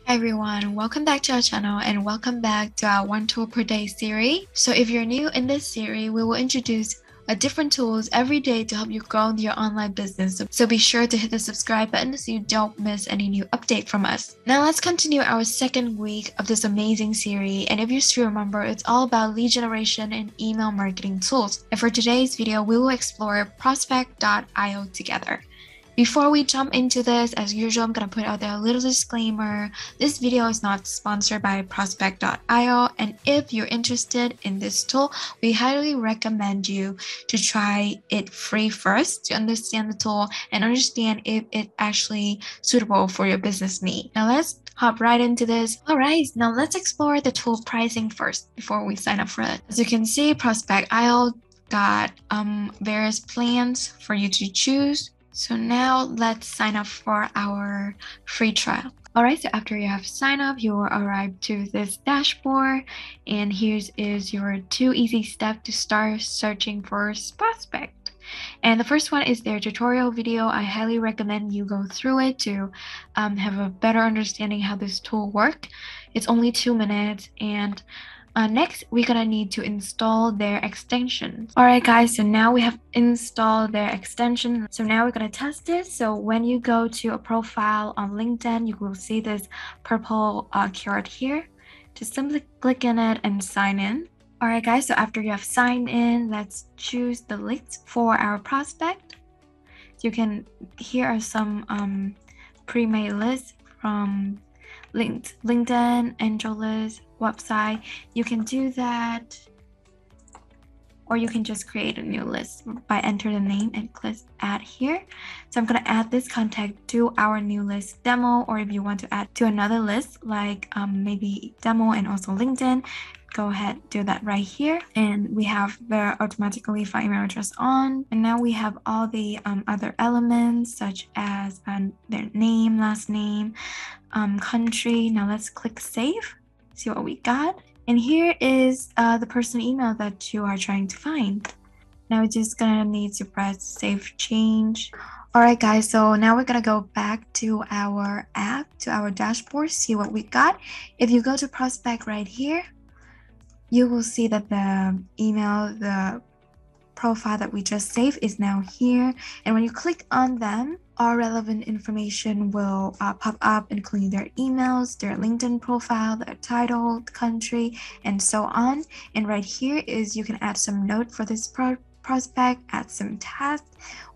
Hi everyone, welcome back to our channel and welcome back to our one tool per day series. So if you're new in this series, we will introduce different tools every day to help you grow your online business. So be sure to hit the subscribe button so you don't miss any new update from us. Now let's continue our second week of this amazing series, and if you still remember, it's all about lead generation and email marketing tools. And for today's video, we will explore prospect.io together. Before we jump into this, as usual, I'm going to put out there a little disclaimer. This video is not sponsored by prospect.io, and if you're interested in this tool, we highly recommend you to try it free first to understand the tool and understand if it's actually suitable for your business need. Now let's hop right into this. Alright, now let's explore the tool pricing first before we sign up for it. As you can see, prospect.io got various plans for you to choose. So now let's sign up for our free trial. Alright, so after you have signed up, you will arrive to this dashboard, and here is your 2 easy steps to start searching for prospect. And the first one is their tutorial video. I highly recommend you go through it to have a better understanding how this tool works. It's only 2 minutes, and next, we're gonna need to install their extension. Alright guys, so now we have installed their extension. So now we're gonna test it. So when you go to a profile on LinkedIn, you will see this purple caret here. Just simply click in it and sign in. Alright guys, so after you have signed in, let's choose the list for our prospect. So you can, here are some pre-made lists from LinkedIn, AngelList, website. You can do that, or you can just create a new list by enter the name and click add here. So I'm going to add this contact to our new list demo, or if you want to add to another list like maybe demo and also LinkedIn, go ahead, do that right here. And we have the automatically find email address on, and now we have all the other elements such as their name, last name, country. Now let's click save, see what we got. And here is the personal email that you are trying to find. Now we're just gonna need to press save change. Alright guys, so now we're gonna go back to our app, to our dashboard, see what we got. If you go to prospect right here, you will see that the email, the profile that we just saved is now here. And when you click on them, all relevant information will pop up, including their emails, their LinkedIn profile, their title, country, and so on. And right here is you can add some note for this prospect, add some tasks,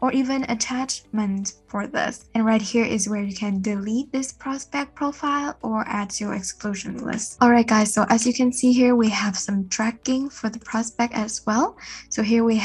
or even attachment for this. And right here is where you can delete this prospect profile or add to your exclusion list. Alright guys, so as you can see here, we have some tracking for the prospect as well. So here we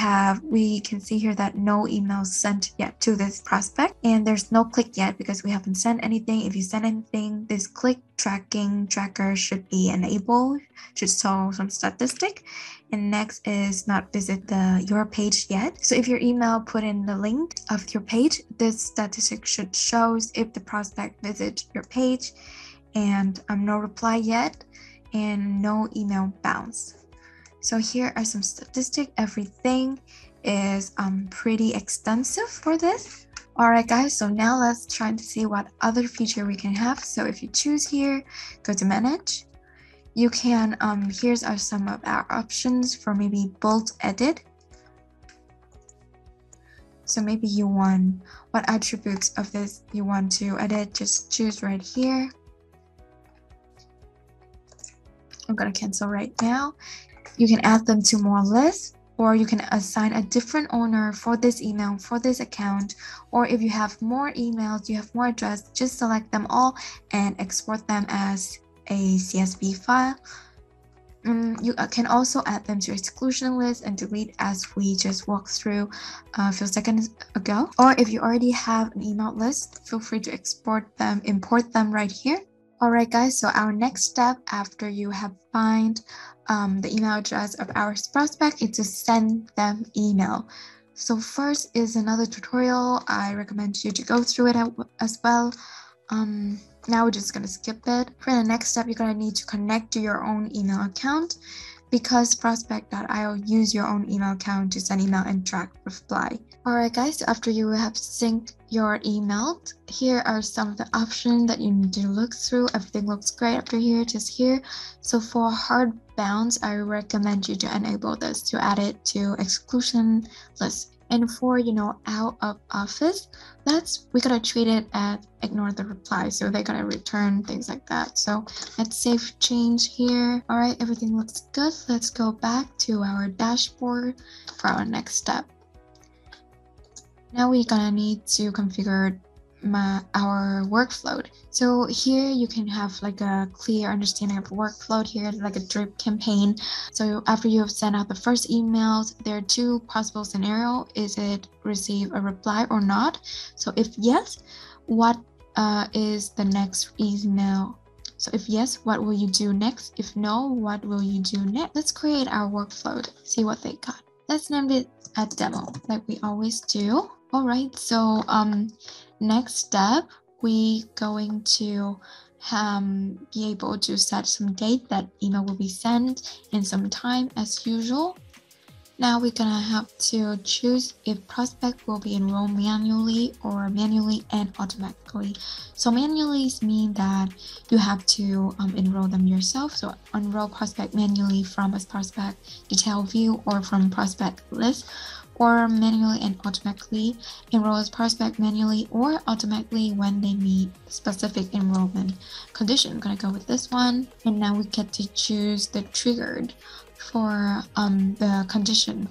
can see here that no emails sent yet to this prospect, and there's no click yet because we haven't sent anything. If you send anything, this click tracking tracker should be enabled, should show some statistic. And next is not visit your page yet. So if your email put in the link of your page, this statistic should show if the prospect visit your page, and no reply yet and no email bounce. So here are some statistics. Everything is pretty extensive for this. Alright guys, so now let's try to see what other feature we can have. So if you choose here, go to manage. You can, here's are some of our options for maybe bulk edit. So maybe you want what attributes of this you want to edit, just choose right here. I'm gonna cancel right now. You can add them to more lists, or you can assign a different owner for this email, for this account, or if you have more emails, you have more address, just select them all and export them as a CSV file. You can also add them to exclusion list and delete, as we just walked through a few seconds ago. Or if you already have an email list, feel free to export them, import them right here. Alright guys, so our next step after you have find the email address of our prospect is to send them email. So first is another tutorial. I recommend you to go through it as well. Now we're just going to skip it. For the next step, you're going to need to connect to your own email account. because prospect.io use your own email account to send email and track reply. Alright guys, so after you have synced your email, here are some of the options that you need to look through. Everything looks great after here, just here. So for hard bounds, I recommend you to enable this to add it to exclusion list. And for, out of office, we gotta treat it as ignore the reply. So they're gonna return things like that. So let's save change here. All right, everything looks good. Let's go back to our dashboard for our next step. Now we're gonna need to configure our workflow. So here you can have like a clear understanding of workflow here, like a drip campaign. So after you have sent out the first emails, there are two possible scenarios. Is it receive a reply or not? So if yes, what is the next email? So if yes, what will you do next? If no, what will you do next? Let's create our workflow, see what they got. Let's name it a demo like we always do. All right, so next step, we going to be able to set some date that email will be sent and some time as usual. Now we're gonna have to choose if prospect will be enrolled manually or manually and automatically. So manually means that you have to enroll them yourself. So enroll prospect manually from a prospect detail view or from prospect list, or manually and automatically enroll as prospect manually or automatically when they meet specific enrollment condition. I'm gonna go with this one. And now we get to choose the triggered for the condition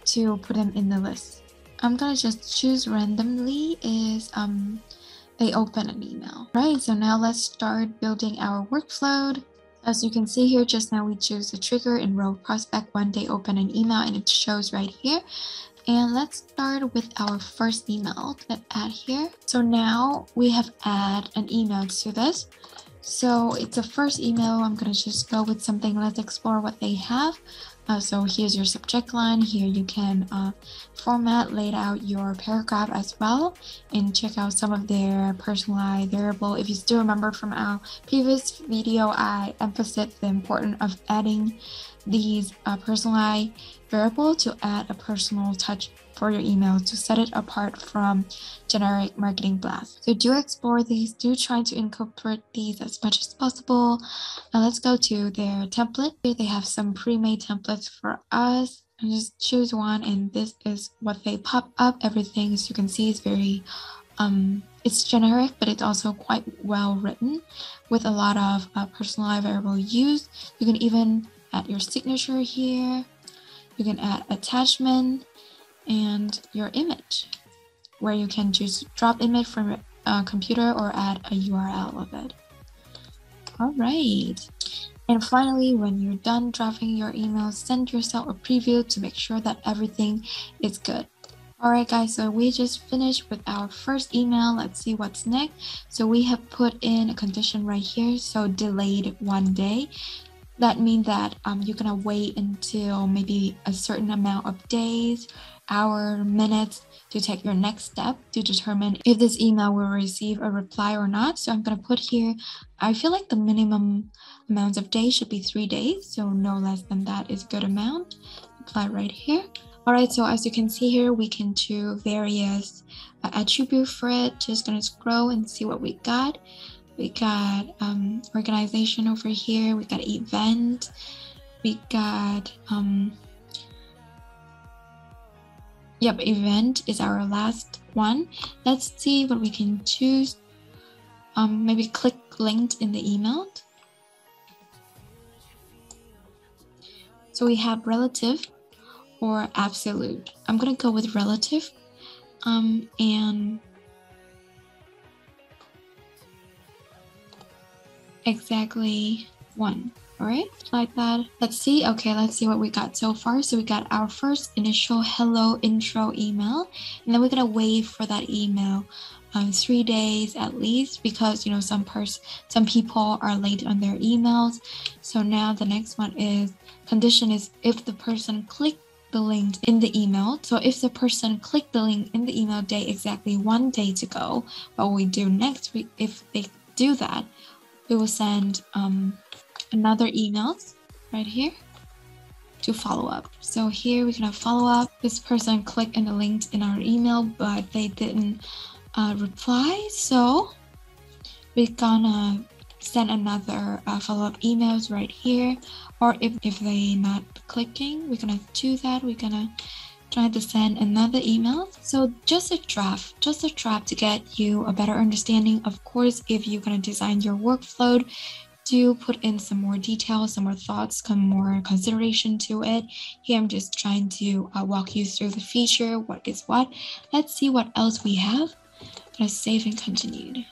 to put them in the list. I'm gonna just choose randomly is they open an email. Right, so now let's start building our workflow. As you can see here, just now we choose the trigger enroll prospect when they open an email, and it shows right here. And let's start with our first email. Let's add here. So now we have add an email to this. So it's a first email. I'm gonna just go with something. Let's explore what they have. So here's your subject line. Here you can format, lay out your paragraph as well, and check out some of their personalized variable. If you still remember from our previous video, I emphasized the importance of adding these personalized variable to add a personal touch for your email to set it apart from generic marketing blast. So do explore these, do try to incorporate these as much as possible. Now let's go to their template. Here they have some pre-made templates for us. And just choose one, and this is what they pop up. Everything, as you can see, is very it's generic, but it's also quite well written with a lot of personalized variable used. You can even add your signature here. You can add attachment and your image, where you can just drop image from a computer or add a URL of it. All right. And finally, when you're done drafting your email, send yourself a preview to make sure that everything is good. All right, guys, so we just finished with our first email. Let's see what's next. So we have put in a condition right here. So delayed 1 day. That means that you're gonna wait until maybe a certain amount of days, hour, minutes to take your next step to determine if this email will receive a reply or not. So I'm gonna put here, I feel like the minimum amounts of days should be 3 days. So no less than that is a good amount. Apply right here. All right, so as you can see here, we can choose various attributes for it. Just gonna scroll and see what we got. We got organization over here. We got event. We got event is our last one. Let's see what we can choose. Maybe click linked in the email. So we have relative or absolute. I'm gonna go with relative. And exactly 1. All right, like that. Let's see. Okay, let's see what we got so far. So we got our first initial hello intro email, and then we're gonna wait for that email 3 days at least, because some people are late on their emails. So now the next one is condition is if the person clicked the link in the email. So if the person clicked the link in the email day exactly 1 day to go, what we do next week, if they do that, we will send another email right here. to follow up. So here we're gonna follow up. This person clicked on the link in our email, but they didn't reply. So we're gonna send another follow-up emails right here. Or if they not clicking, we're gonna do that. We're gonna try to send another email. So just a draft to get you a better understanding. Of course, if you're gonna design your workflow, do put in some more details, some more thoughts, some more consideration to it. Here I'm just trying to walk you through the feature, what is what. Let's see what else we have. Gonna save and continue.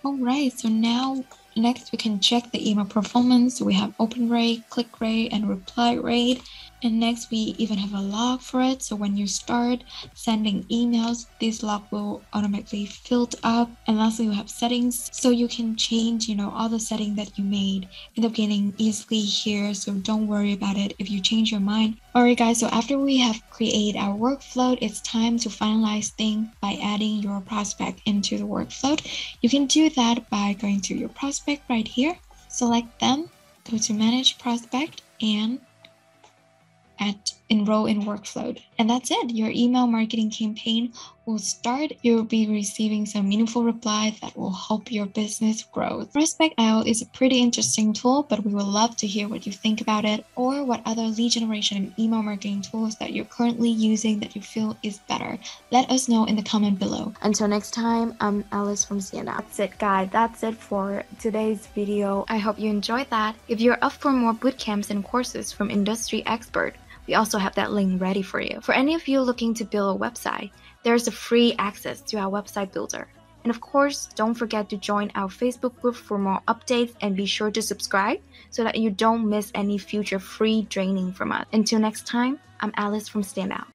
All right, so now next we can check the email performance. So we have open rate, click rate, and reply rate. And next we even have a log for it. So when you start sending emails, this log will automatically fill up. And lastly, we have settings. So you can change, all the settings that you made in the beginning easily here. So don't worry about it if you change your mind. All right, guys, so after we have created our workflow, it's time to finalize things by adding your prospect into the workflow. You can do that by going to your prospect right here, select them, go to manage prospect, and enroll in workflow. And that's it. Your email marketing campaign will start. You'll be receiving some meaningful replies that will help your business grow. Prospect IO is a pretty interesting tool, but we would love to hear what you think about it, or what other lead generation and email marketing tools that you're currently using that you feel is better. Let us know in the comment below. Until next time, I'm Alice from Standout. That's it, guys. That's it for today's video. I hope you enjoyed that. If you're up for more bootcamps and courses from industry experts, we also have that link ready for you. For any of you looking to build a website, there's a free access to our website builder. And of course, don't forget to join our Facebook group for more updates, and be sure to subscribe so that you don't miss any future free training from us. Until next time, I'm Alice from Standout.